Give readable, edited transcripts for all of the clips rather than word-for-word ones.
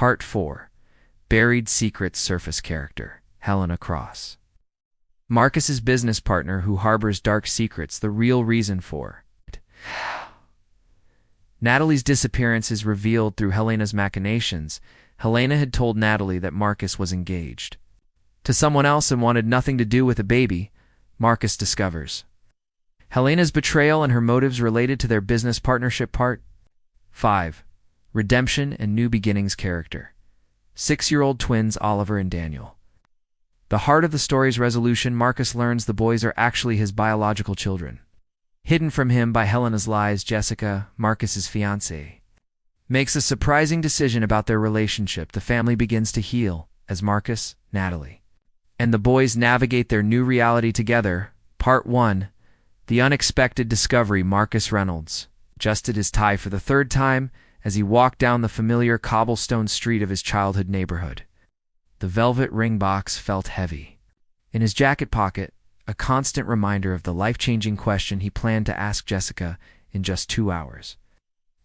Part 4. Buried Secrets Surface Character, Helena Cross. Marcus's business partner who harbors dark secrets, the real reason for it. Natalie's disappearance is revealed through Helena's machinations. Helena had told Natalie that Marcus was engaged to someone else and wanted nothing to do with a baby. Marcus discovers Helena's betrayal and her motives related to their business partnership. Part 5. Redemption and New Beginnings Character. 6-year-old twins Oliver and Daniel. The heart of the story's resolution, Marcus learns the boys are actually his biological children. Hidden from him by Helena's lies, Jessica, Marcus's fiancée, makes a surprising decision about their relationship. The family begins to heal as Marcus, Natalie, and the boys navigate their new reality together. Part 1. The Unexpected Discovery. Marcus Reynolds adjusted his tie for the third time as he walked down the familiar cobblestone street of his childhood neighborhood. The velvet ring box felt heavy. In his jacket pocket, a constant reminder of the life-changing question he planned to ask Jessica in just 2 hours.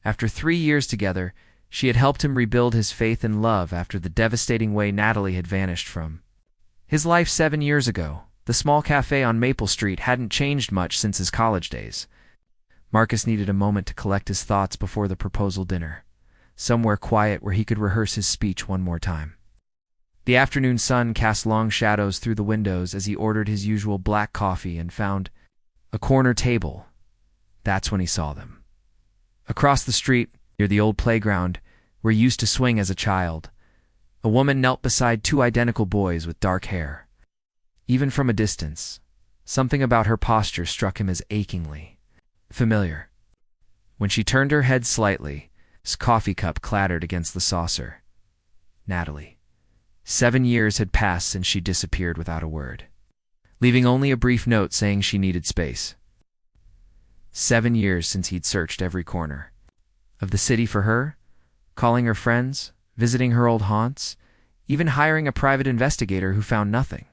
After 3 years together, she had helped him rebuild his faith and love after the devastating way Natalie had vanished from his life 7 years ago. The small cafe on Maple Street hadn't changed much since his college days. Marcus needed a moment to collect his thoughts before the proposal dinner, somewhere quiet where he could rehearse his speech one more time. The afternoon sun cast long shadows through the windows as he ordered his usual black coffee and found a corner table. That's when he saw them. Across the street, near the old playground where he used to swing as a child, a woman knelt beside 2 identical boys with dark hair. Even from a distance, something about her posture struck him as achingly familiar. When she turned her head slightly, his coffee cup clattered against the saucer. Natalie. 7 years had passed since she disappeared without a word, leaving only a brief note saying she needed space. 7 years since he'd searched every corner of the city for her, calling her friends, visiting her old haunts, even hiring a private investigator who found nothing.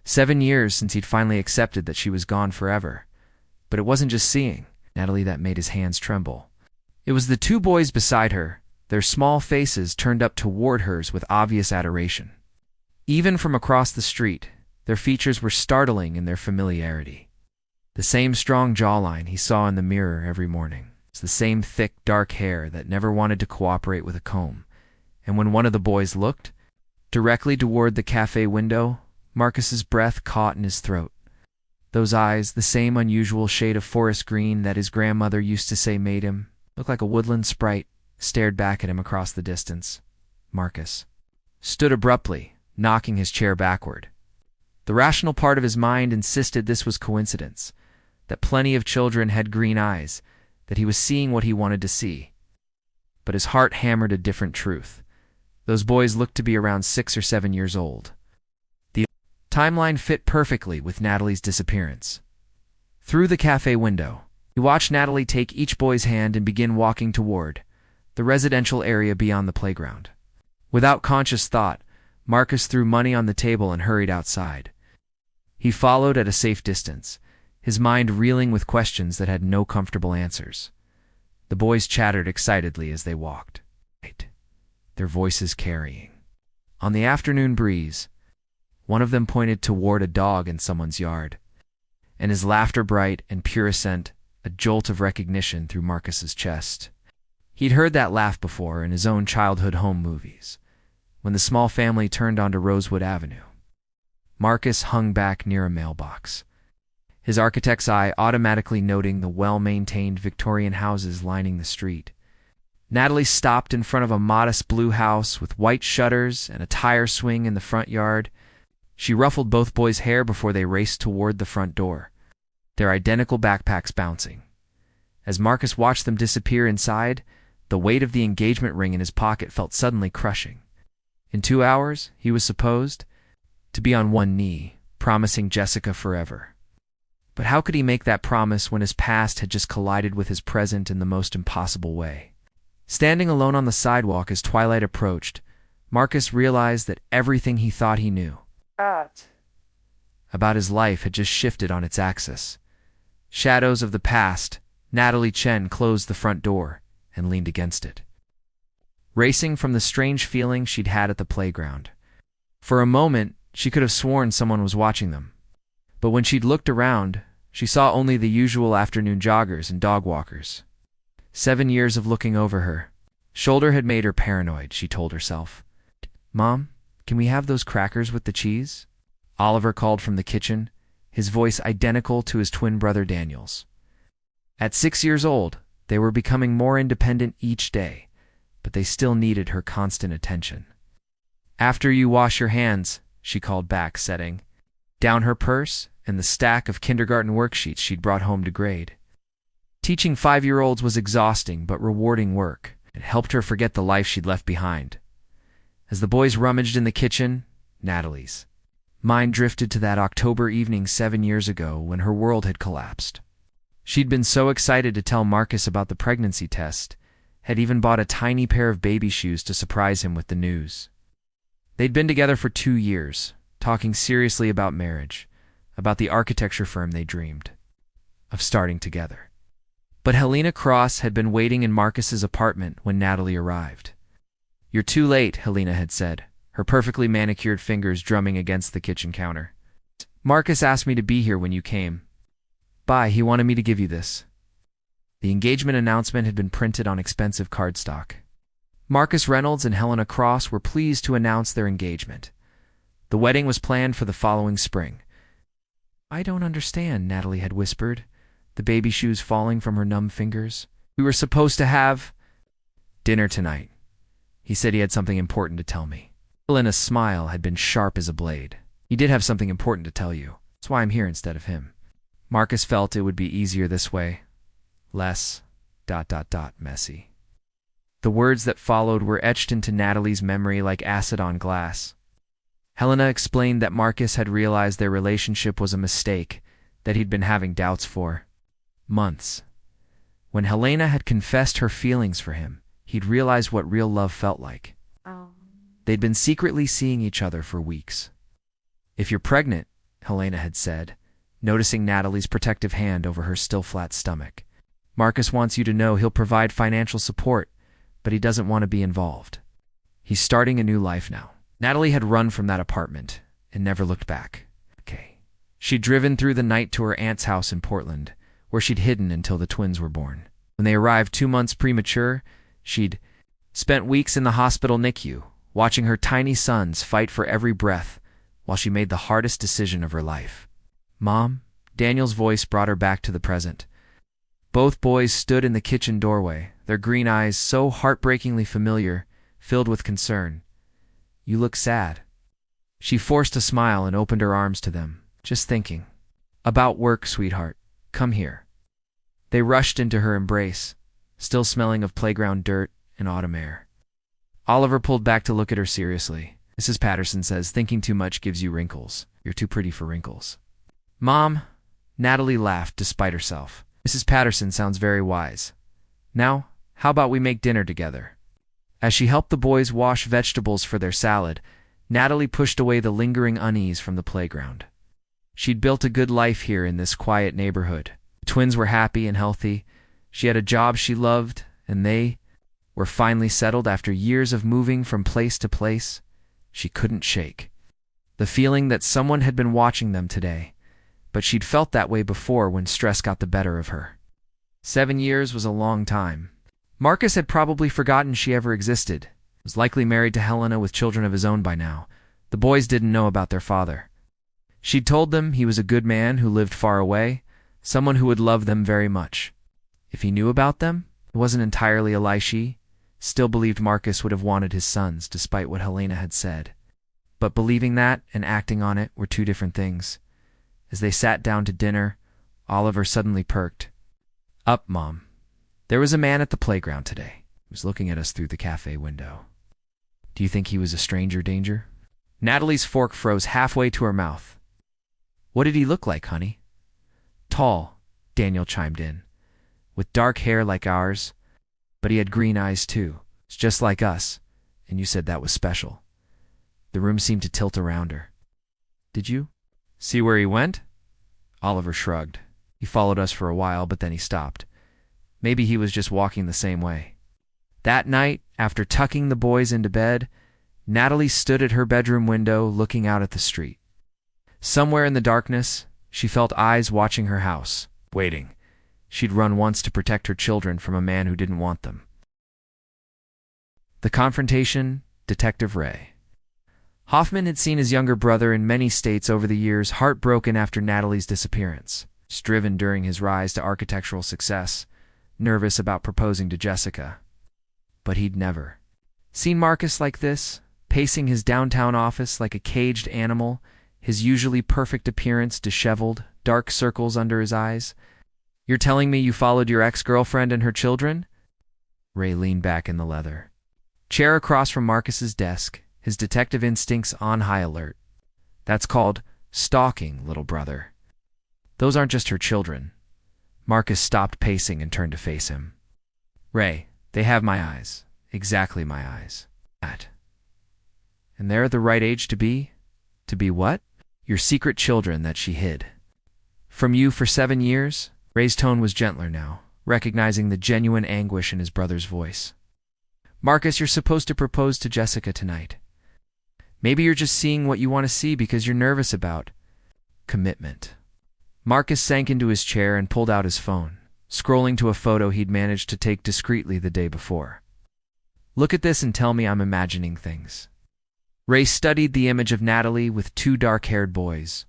7 years since he'd finally accepted that she was gone forever. But it wasn't just seeing Natalie that made his hands tremble. It was the 2 boys beside her, their small faces turned up toward hers with obvious adoration. Even from across the street, their features were startling in their familiarity. The same strong jawline he saw in the mirror every morning. It's the same thick, dark hair that never wanted to cooperate with a comb. And when one of the boys looked directly toward the cafe window, Marcus's breath caught in his throat. Those eyes, the same unusual shade of forest green that his grandmother used to say made him look like a woodland sprite, stared back at him across the distance. Marcus stood abruptly, knocking his chair backward. The rational part of his mind insisted this was coincidence, that plenty of children had green eyes, that he was seeing what he wanted to see. But his heart hammered a different truth. Those boys looked to be around 6 or 7 years old. The timeline fit perfectly with Natalie's disappearance. Through the cafe window, he watched Natalie take each boy's hand and begin walking toward the residential area beyond the playground. Without conscious thought, Marcus threw money on the table and hurried outside. He followed at a safe distance, his mind reeling with questions that had no comfortable answers. The boys chattered excitedly as they walked, their voices carrying on the afternoon breeze. One of them pointed toward a dog in someone's yard, and his laughter bright and pure sent a jolt of recognition through Marcus's chest. He'd heard that laugh before in his own childhood home movies, when the small family turned onto Rosewood Avenue. Marcus hung back near a mailbox, his architect's eye automatically noting the well-maintained Victorian houses lining the street. Natalie stopped in front of a modest blue house with white shutters and a tire swing in the front yard. She ruffled both boys' hair before they raced toward the front door, their identical backpacks bouncing. As Marcus watched them disappear inside, the weight of the engagement ring in his pocket felt suddenly crushing. In 2 hours, he was supposed to be on one knee, promising Jessica forever. But how could he make that promise when his past had just collided with his present in the most impossible way? Standing alone on the sidewalk as twilight approached, Marcus realized that everything he thought he knew about his life had just shifted on its axis. Shadows of the past. Natalie Chen closed the front door and leaned against it. racing from the strange feeling she'd had at the playground. For a moment, she could have sworn someone was watching them. But when she'd looked around, she saw only the usual afternoon joggers and dog walkers. 7 years of looking over her shoulder had made her paranoid, she told herself. "Mom, can we have those crackers with the cheese?" Oliver called from the kitchen, his voice identical to his twin brother Daniel's. At 6 years old, they were becoming more independent each day, but they still needed her constant attention. "After you wash your hands," she called back, setting down her purse and the stack of kindergarten worksheets she'd brought home to grade. Teaching 5-year-olds was exhausting but rewarding work. It helped her forget the life she'd left behind. As the boys rummaged in the kitchen, Natalie's mind drifted to that October evening 7 years ago when her world had collapsed. She'd been so excited to tell Marcus about the pregnancy test, had even bought a tiny pair of baby shoes to surprise him with the news. They'd been together for 2 years, talking seriously about marriage, about the architecture firm they dreamed of starting together. But Helena Cross had been waiting in Marcus's apartment when Natalie arrived. "You're too late," Helena had said, her perfectly manicured fingers drumming against the kitchen counter. "Marcus asked me to be here when you came. Bye, he wanted me to give you this." The engagement announcement had been printed on expensive cardstock. Marcus Reynolds and Helena Cross were pleased to announce their engagement. The wedding was planned for the following spring. "I don't understand," Natalie had whispered, the baby shoes falling from her numb fingers. "We were supposed to have dinner tonight. He said he had something important to tell me." Helena's smile had been sharp as a blade. "He did have something important to tell you. That's why I'm here instead of him." Marcus felt it would be easier this way. Less ... messy. The words that followed were etched into Natalie's memory like acid on glass. Helena explained that Marcus had realized their relationship was a mistake that he'd been having doubts for months. When Helena had confessed her feelings for him, he'd realized what real love felt like. They'd been secretly seeing each other for weeks. "If you're pregnant," Helena had said, noticing Natalie's protective hand over her still flat stomach, "Marcus wants you to know he'll provide financial support, but he doesn't want to be involved. He's starting a new life now." Natalie had run from that apartment and never looked back. She'd driven through the night to her aunt's house in Portland, where she'd hidden until the twins were born. When they arrived 2 months premature, she'd spent weeks in the hospital NICU, watching her tiny sons fight for every breath while she made the hardest decision of her life. "Mom," Daniel's voice brought her back to the present. Both boys stood in the kitchen doorway, their green eyes so heartbreakingly familiar, filled with concern. "You look sad." She forced a smile and opened her arms to them. "Just thinking about work, sweetheart. Come here." They rushed into her embrace, still smelling of playground dirt and autumn air. Oliver pulled back to look at her seriously. "Mrs. Patterson says thinking too much gives you wrinkles. You're too pretty for wrinkles." "Mom," Natalie laughed despite herself. "Mrs. Patterson sounds very wise. Now, how about we make dinner together?" As she helped the boys wash vegetables for their salad, Natalie pushed away the lingering unease from the playground. She'd built a good life here in this quiet neighborhood. The twins were happy and healthy. She had a job she loved, and they were finally settled after years of moving from place to place. She couldn't shake the feeling that someone had been watching them today, but she'd felt that way before when stress got the better of her. 7 years was a long time. Marcus had probably forgotten she ever existed. He was likely married to Helena with children of his own by now. The boys didn't know about their father. She'd told them he was a good man who lived far away, someone who would love them very much. If he knew about them, it wasn't entirely a lie. She still believed Marcus would have wanted his sons, despite what Helena had said. But believing that and acting on it were two different things. As they sat down to dinner, Oliver suddenly perked. "Up, Mom. There was a man at the playground today. He was looking at us through the cafe window. Do you think he was a stranger danger?" Natalie's fork froze halfway to her mouth. "What did he look like, honey?" "Tall," Daniel chimed in, "with dark hair like ours, but he had green eyes too. It's just like us, and you said that was special." The room seemed to tilt around her. "Did you see where he went?" Oliver shrugged. "He followed us for a while, but then he stopped. Maybe he was just walking the same way." That night, after tucking the boys into bed, Natalie stood at her bedroom window looking out at the street. Somewhere in the darkness, she felt eyes watching her house, waiting. She'd run once to protect her children from a man who didn't want them. The confrontation, Detective Ray. Hoffman had seen his younger brother in many states over the years, heartbroken after Natalie's disappearance, striven during his rise to architectural success, nervous about proposing to Jessica. But he'd never seen Marcus like this, pacing his downtown office like a caged animal, his usually perfect appearance disheveled, dark circles under his eyes. "You're telling me you followed your ex-girlfriend and her children?" Ray leaned back in the leather chair across from Marcus's desk, his detective instincts on high alert. "That's called stalking, little brother. Those aren't just her children." Marcus stopped pacing and turned to face him. "Ray, they have my eyes. Exactly my eyes. And they're the right age to be? To be what? Your secret children that she hid from you for 7 years?" Ray's tone was gentler now, recognizing the genuine anguish in his brother's voice. "Marcus, you're supposed to propose to Jessica tonight. Maybe you're just seeing what you want to see because you're nervous about commitment." Marcus sank into his chair and pulled out his phone, scrolling to a photo he'd managed to take discreetly the day before. "Look at this and tell me I'm imagining things." Ray studied the image of Natalie with 2 dark-haired boys.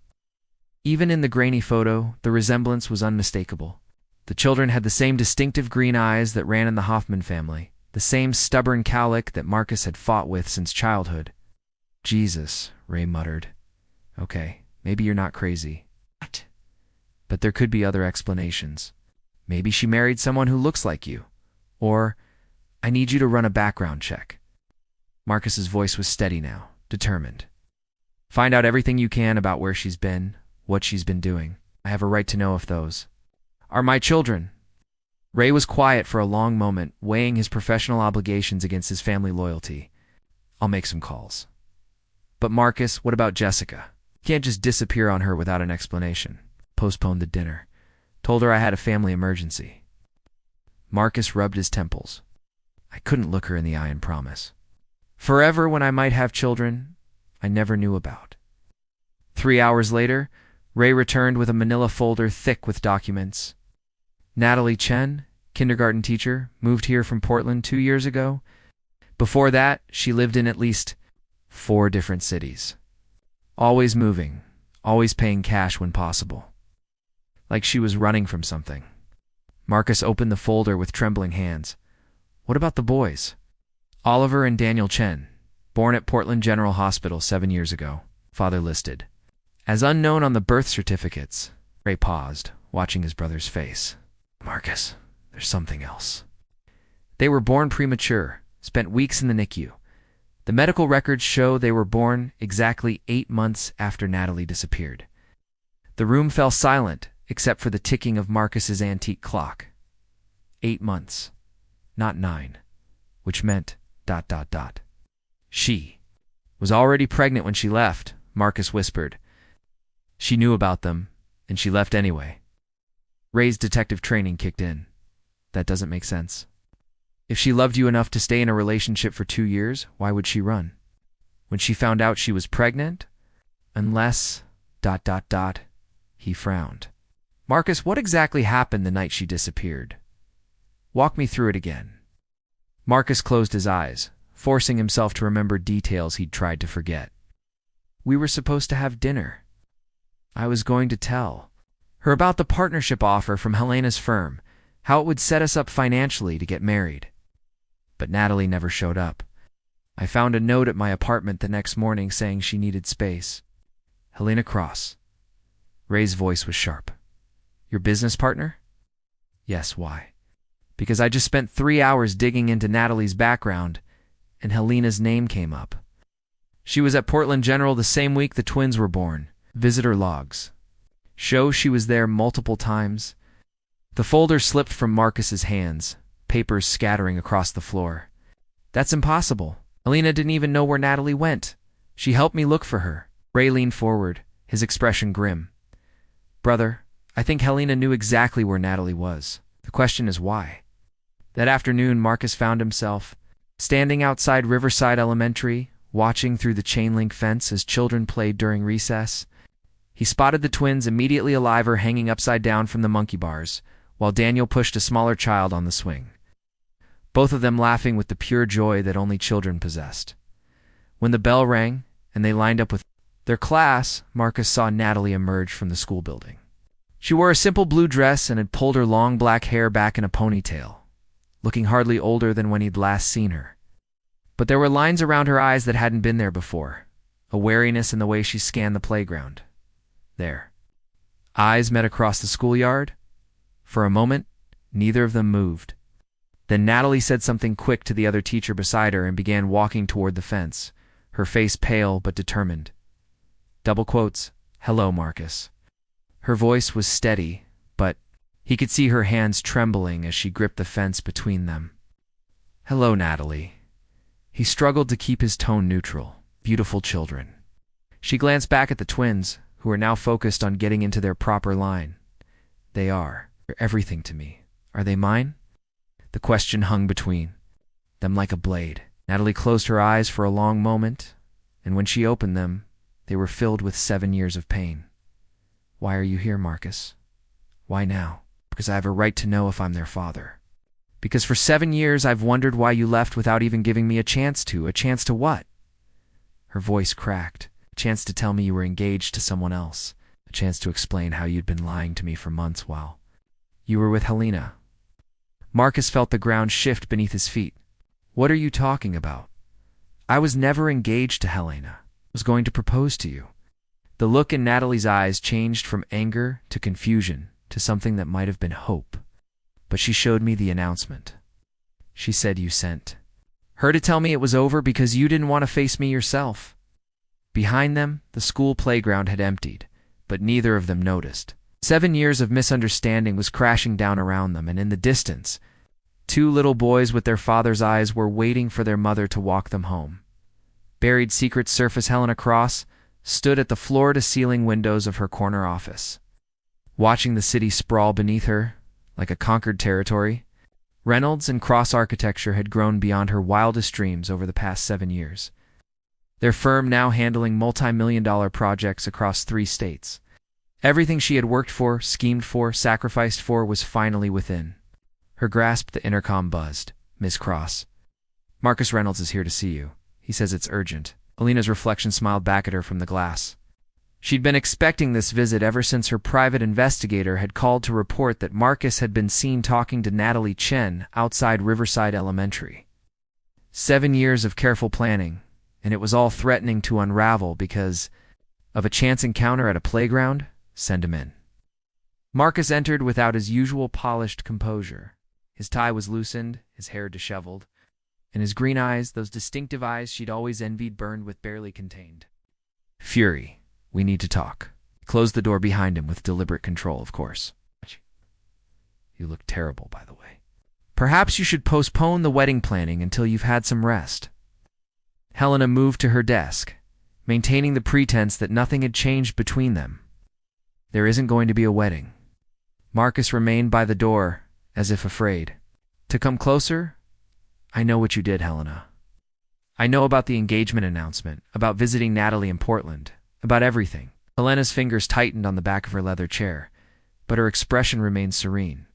Even in the grainy photo, the resemblance was unmistakable. The children had the same distinctive green eyes that ran in the Hoffman family, the same stubborn cowlick that Marcus had fought with since childhood. "Jesus," Ray muttered. "Okay, maybe you're not crazy. But there could be other explanations. Maybe she married someone who looks like you. Or, I need you to run a background check." Marcus's voice was steady now, determined. "Find out everything you can about where she's been, what she's been doing. I have a right to know if those are my children." Ray was quiet for a long moment, weighing his professional obligations against his family loyalty. "I'll make some calls." "But Marcus, what about Jessica? You can't just disappear on her without an explanation." "Postponed the dinner. Told her I had a family emergency." Marcus rubbed his temples. "I couldn't look her in the eye and promise forever when I might have children I never knew about." 3 hours later, Ray returned with a manila folder thick with documents. "Natalie Chen, kindergarten teacher, moved here from Portland 2 years ago. Before that, she lived in at least 4 different cities. Always moving, always paying cash when possible. Like she was running from something." Marcus opened the folder with trembling hands. "What about the boys?" "Oliver and Daniel Chen, born at Portland General Hospital 7 years ago. Father listed as unknown on the birth certificates." Ray paused, watching his brother's face. "Marcus, there's something else." "They were born premature, spent weeks in the NICU. The medical records show they were born exactly 8 months after Natalie disappeared. The room fell silent except for the ticking of Marcus's antique clock. 8 months, not 9, which meant ... She was already pregnant when she left," Marcus whispered. "She knew about them, and she left anyway." Ray's detective training kicked in. "That doesn't make sense. If she loved you enough to stay in a relationship for 2 years, why would she run? When she found out she was pregnant? Unless... He frowned. "Marcus, what exactly happened the night she disappeared? Walk me through it again." Marcus closed his eyes, forcing himself to remember details he'd tried to forget. "We were supposed to have dinner. I was going to tell her about the partnership offer from Helena's firm, how it would set us up financially to get married. But Natalie never showed up. I found a note at my apartment the next morning saying she needed space. Helena Cross." Ray's voice was sharp. "Your business partner?" "Yes, why?" "Because I just spent 3 hours digging into Natalie's background, and Helena's name came up. She was at Portland General the same week the twins were born. Visitor logs show she was there multiple times." The folder slipped from Marcus's hands, papers scattering across the floor. "That's impossible. Helena didn't even know where Natalie went. She helped me look for her." Ray leaned forward, his expression grim. "Brother, I think Helena knew exactly where Natalie was. The question is why." That afternoon, Marcus found himself standing outside Riverside Elementary, watching through the chain-link fence as children played during recess. He spotted the twins immediately alive or hanging upside down from the monkey bars, while Daniel pushed a smaller child on the swing, both of them laughing with the pure joy that only children possessed. When the bell rang and they lined up with their class, Marcus saw Natalie emerge from the school building. She wore a simple blue dress and had pulled her long black hair back in a ponytail, looking hardly older than when he'd last seen her. But there were lines around her eyes that hadn't been there before, a wariness in the way she scanned the playground. Their eyes met across the schoolyard. For a moment, neither of them moved. Then Natalie said something quick to the other teacher beside her and began walking toward the fence, her face pale but determined. Double quotes, "Hello, Marcus." Her voice was steady, but he could see her hands trembling as she gripped the fence between them. "Hello, Natalie." He struggled to keep his tone neutral. "Beautiful children." She glanced back at the twins, who were now focused on getting into their proper line. They're everything to me. Are they mine?" The question hung between them like a blade. Natalie closed her eyes for a long moment, and when she opened them, they were filled with 7 years of pain. "Why are you here, Marcus?" "Why now?" "Because I have a right to know if I'm their father. Because for 7 years I've wondered why you left without even giving me a chance to. A chance to what?" Her voice cracked. "A chance to tell me you were engaged to someone else. A chance to explain how you'd been lying to me for months while you were with Helena." Marcus felt the ground shift beneath his feet. "What are you talking about? I was never engaged to Helena. I was going to propose to you." The look in Natalie's eyes changed from anger to confusion to something that might have been hope. "But she showed me the announcement. She said you sent her to tell me it was over because you didn't want to face me yourself." Behind them, the school playground had emptied, but neither of them noticed. 7 years of misunderstanding was crashing down around them, and in the distance, 2 little boys with their father's eyes were waiting for their mother to walk them home. Buried secret surface Helena Cross stood at the floor-to-ceiling windows of her corner office, watching the city sprawl beneath her like a conquered territory. Reynolds and Cross architecture had grown beyond her wildest dreams over the past 7 years, their firm now handling multi-million-dollar projects across 3 states. Everything she had worked for, schemed for, sacrificed for was finally within her grasp. The intercom buzzed. "Miss Cross, Marcus Reynolds is here to see you. He says it's urgent." Alina's reflection smiled back at her from the glass. She'd been expecting this visit ever since her private investigator had called to report that Marcus had been seen talking to Natalie Chen outside Riverside Elementary. 7 years of careful planning, and it was all threatening to unravel because of a chance encounter at a playground. "Send him in." Marcus entered without his usual polished composure. His tie was loosened, his hair disheveled, and his green eyes, those distinctive eyes she'd always envied, burned with barely contained fury. "We need to talk." He closed the door behind him with deliberate control, of course. "You look terrible, by the way. Perhaps you should postpone the wedding planning until you've had some rest." Helena moved to her desk, maintaining the pretense that nothing had changed between them. "There isn't going to be a wedding." Marcus remained by the door, as if afraid to come closer. "I know what you did, Helena. I know about the engagement announcement, about visiting Natalie in Portland, about everything." Helena's fingers tightened on the back of her leather chair, but her expression remained serene.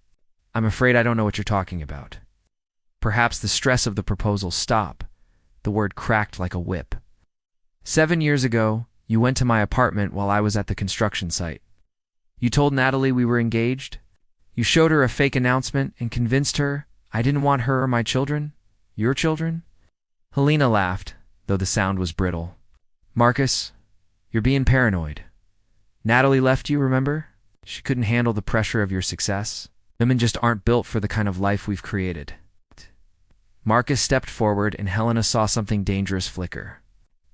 "I'm afraid I don't know what you're talking about." Perhaps the stress of the proposal stopped. The word cracked like a whip. 7 years ago, you went to my apartment while I was at the construction site. You told Natalie we were engaged. You showed her a fake announcement and convinced her I didn't want her or my children, your children. Helena laughed, though the sound was brittle. "Marcus, you're being paranoid. Natalie left you, remember? She couldn't handle the pressure of your success. Women just aren't built for the kind of life we've created." Marcus stepped forward, and Helena saw something dangerous flicker.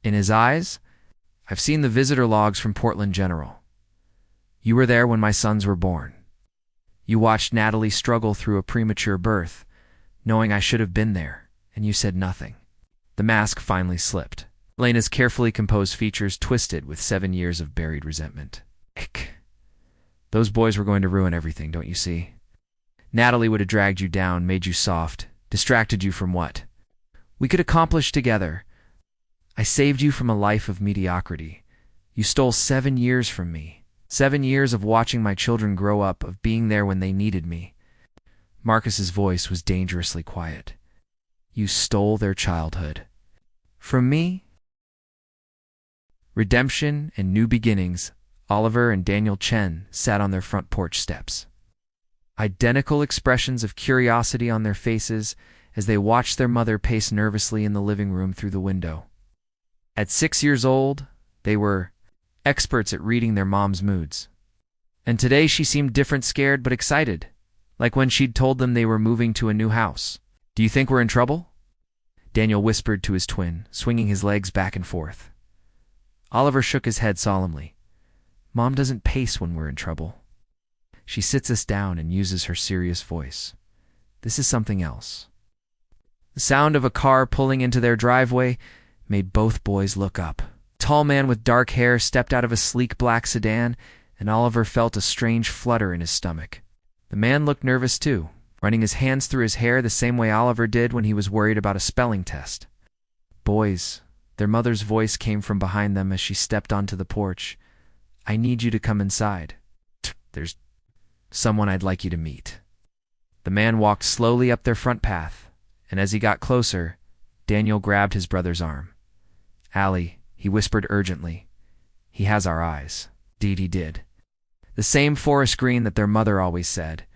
In his eyes, "I've seen the visitor logs from Portland General. You were there when my sons were born. You watched Natalie struggle through a premature birth, knowing I should have been there, and you said nothing." The mask finally slipped. Elena's carefully composed features twisted with 7 years of buried resentment. "Those boys were going to ruin everything, don't you see? Natalie would have dragged you down, made you soft, distracted you from what we could accomplish together. I saved you from a life of mediocrity. You stole 7 years from me. 7 years of watching my children grow up, of being there when they needed me. Marcus's voice was dangerously quiet. You stole their childhood. From me? Redemption and new beginnings. Oliver and Daniel Chen sat on their front porch steps. Identical expressions of curiosity on their faces as they watched their mother pace nervously in the living room through the window. At 6 years old, they were experts at reading their mom's moods. And today she seemed different, scared but excited, like when she'd told them they were moving to a new house. Do you think we're in trouble? Daniel whispered to his twin, swinging his legs back and forth. Oliver shook his head solemnly. Mom doesn't pace when we're in trouble. She sits us down and uses her serious voice. This is something else. The sound of a car pulling into their driveway made both boys look up. A tall man with dark hair stepped out of a sleek black sedan, and Oliver felt a strange flutter in his stomach. The man looked nervous too, running his hands through his hair the same way Oliver did when he was worried about a spelling test. Boys, their mother's voice came from behind them as she stepped onto the porch. I need you to come inside. There's someone I'd like you to meet. The man walked slowly up their front path, and as he got closer, Daniel grabbed his brother's arm. Allie, he whispered urgently. He has our eyes. Indeed he did. The same forest green that their mother always said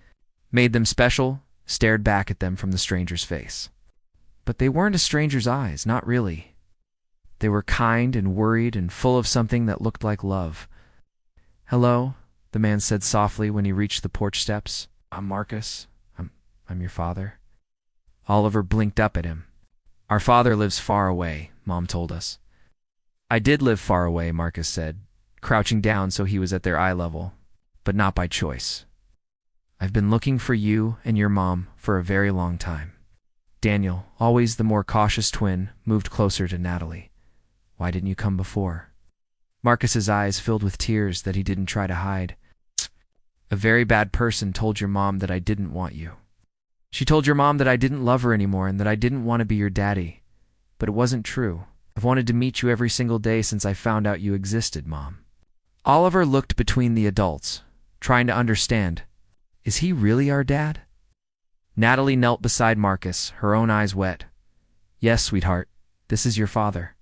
made them special stared back at them from the stranger's face. But they weren't a stranger's eyes, not really. They were kind and worried and full of something that looked like love. Hello, the man said softly when he reached the porch steps. I'm Marcus. I'm your father. Oliver blinked up at him. Our father lives far away, Mom told us. I did live far away, Marcus said, crouching down so he was at their eye level, but not by choice. I've been looking for you and your mom for a very long time. Daniel, always the more cautious twin, moved closer to Natalie. Why didn't you come before? Marcus's eyes filled with tears that he didn't try to hide. A very bad person told your mom that I didn't want you. She told your mom that I didn't love her anymore and that I didn't want to be your daddy. But it wasn't true. I've wanted to meet you every single day since I found out you existed, Mom. Oliver looked between the adults, trying to understand. Is he really our dad? Natalie knelt beside Marcus, her own eyes wet. Yes, sweetheart, this is your father.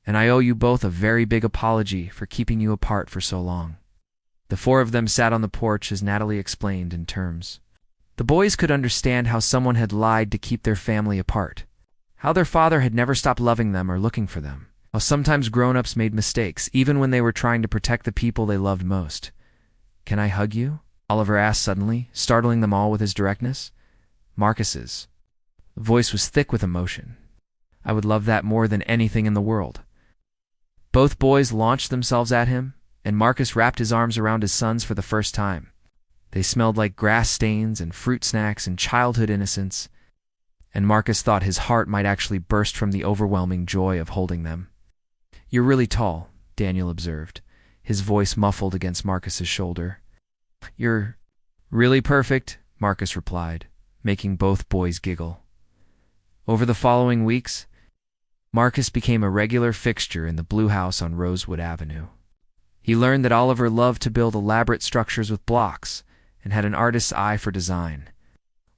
And I owe you both a very big apology for keeping you apart for so long. The four of them sat on the porch as Natalie explained in terms. The boys could understand how someone had lied to keep their family apart, how their father had never stopped loving them or looking for them, how sometimes grown-ups made mistakes even when they were trying to protect the people they loved most. Can I hug you? Oliver asked suddenly, startling them all with his directness. Marcus's voice was thick with emotion. I would love that more than anything in the world. Both boys launched themselves at him, and Marcus wrapped his arms around his sons for the first time. They smelled like grass stains and fruit snacks and childhood innocence, and Marcus thought his heart might actually burst from the overwhelming joy of holding them. You're really tall, Daniel observed, his voice muffled against Marcus's shoulder. You're really perfect, Marcus replied, making both boys giggle. Over the following weeks, Marcus became a regular fixture in the blue house on Rosewood Avenue. He learned that Oliver loved to build elaborate structures with blocks and had an artist's eye for design.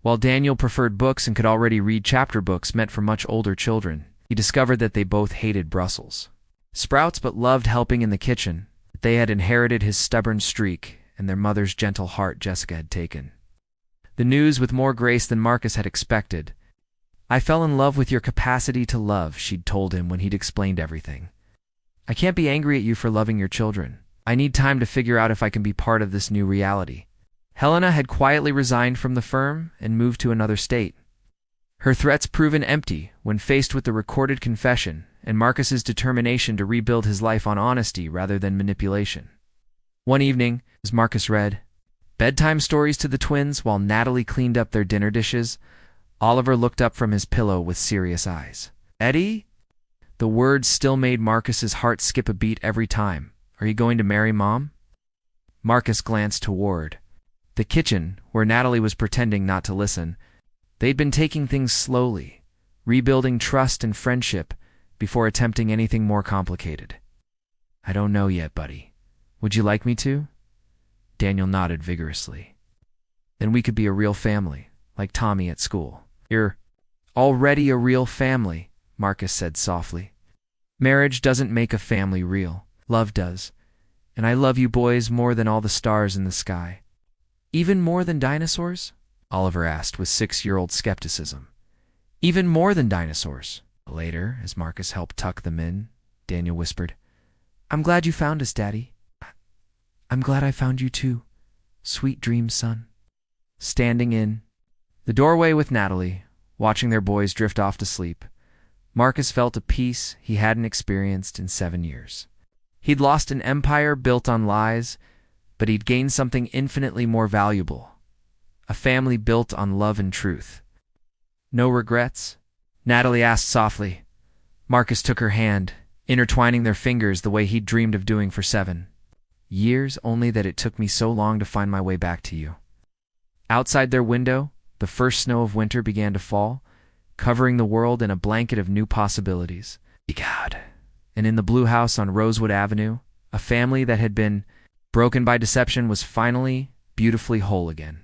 While Daniel preferred books and could already read chapter books meant for much older children, he discovered that they both hated Brussels sprouts but loved helping in the kitchen. They had inherited his stubborn streak and their mother's gentle heart Jessica had taken. The news with more grace than Marcus had expected. I fell in love with your capacity to love, she'd told him when he'd explained everything. I can't be angry at you for loving your children. I need time to figure out if I can be part of this new reality. Helena had quietly resigned from the firm and moved to another state. Her threats proven empty when faced with the recorded confession and Marcus's determination to rebuild his life on honesty rather than manipulation. One evening, as Marcus read bedtime stories to the twins while Natalie cleaned up their dinner dishes, Oliver looked up from his pillow with serious eyes. Eddie? The words still made Marcus's heart skip a beat every time. Are you going to marry Mom? Marcus glanced toward The kitchen, where Natalie was pretending not to listen, they'd been taking things slowly, rebuilding trust and friendship before attempting anything more complicated. I don't know yet, buddy. Would you like me to? Daniel nodded vigorously. Then we could be a real family, like Tommy at school. You're already a real family, Marcus said softly. Marriage doesn't make a family real. Love does. And I love you boys more than all the stars in the sky. Even more than dinosaurs? Oliver asked with 6-year-old skepticism. Even more than dinosaurs. Later, as Marcus helped tuck them in, Daniel whispered, I'm glad you found us, Daddy. I'm glad I found you too. Sweet dreams, son. Standing in the doorway with Natalie, watching their boys drift off to sleep, Marcus felt a peace he hadn't experienced in 7 years. He'd lost an empire built on lies, but he'd gained something infinitely more valuable. A family built on love and truth. No regrets? Natalie asked softly. Marcus took her hand, intertwining their fingers the way he'd dreamed of doing for 7 years, only that it took me so long to find my way back to you. Outside their window, the first snow of winter began to fall, covering the world in a blanket of new possibilities. God. And in the blue house on Rosewood Avenue, a family that had been broken by deception was finally beautifully whole again.